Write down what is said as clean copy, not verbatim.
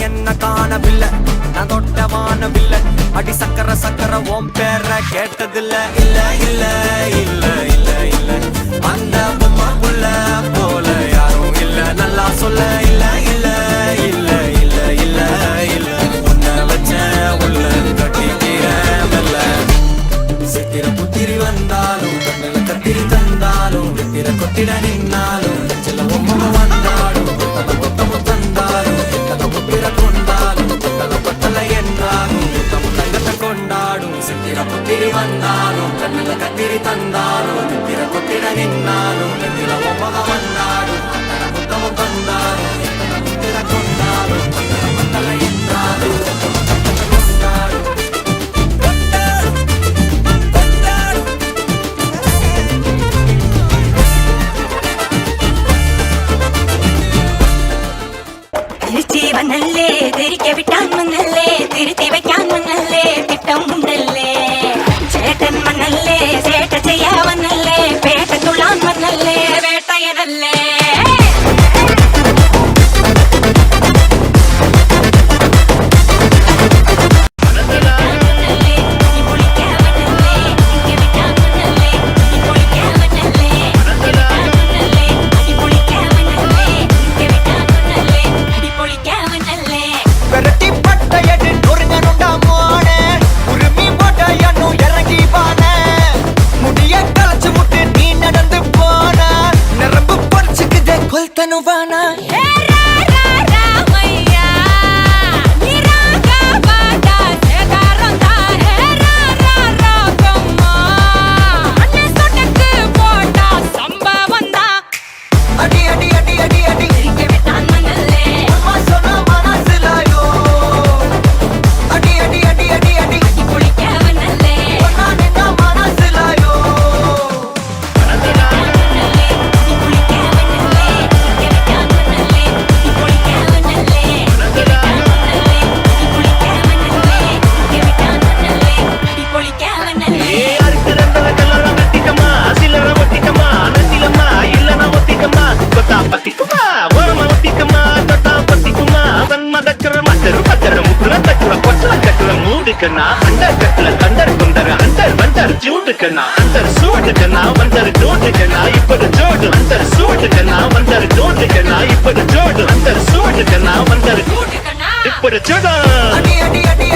என்ன காணவில்லை நான் தொட்ட வானவில்லை அடி சக்கர சக்கர ஓம் பேர கேட்டதில்ல இல்ல இல்ல இல்ல இல்ல இல்ல அந்த பொம்மா புள்ள போல யாரும் இல்ல நல்லா சொல்ல இல்ல இல்ல இல்ல இல்ல இல்ல இல்ல உன்னை வச்ச உள்ள கட்டிக்கிற மெல்ல சித்திர புத்திரி வந்தாலும் கண்ணில கத்திரி தந்தாலும் வித்திர கொத்திட நின்னாலும் நெஞ்சில ஒம்ம வந்தாலும் கொத்தமும் தந்தாலும் புத்திர கொண்டாலும் பத்தல என்றாலும் தங்கத்தை கொண்டாடும் சித்திர புத்திரி வந்தாலும் கண்ணில கத்திரி தந்தாலும் வித்திர கொத்திட நின்னாலும் நெஞ்சில ஒம்ம வந்தாலும் புத்தமும் தந்தாலும் புத்திர கொண்டாடும் பத்தல என்றாலும் വന്നല്ലേ തിരികെ വിട്ടാൻ വന്നല്ലേ തിരുത്തി വയ്ക്കാൻ വന്നല്ലേ തിട്ടം ഉണ്ടല്ലേ ചേട്ടൻ വന്നല്ലേ ചേട്ട ചെയ്യാ വന്നല്ലേ പേട്ട തുള്ളാൻ വന്നല്ലേ വേട്ടയനല്ലേ Novana अंदर कटल कंदर कुंदर अंदर बंदर जूट करना अंदर सूट करना बंदर डोट करना इपर जोड़ अंदर सूट करना बंदर डोट करना इपर जोड़ अंदर सूट करना बंदर इपर जोड़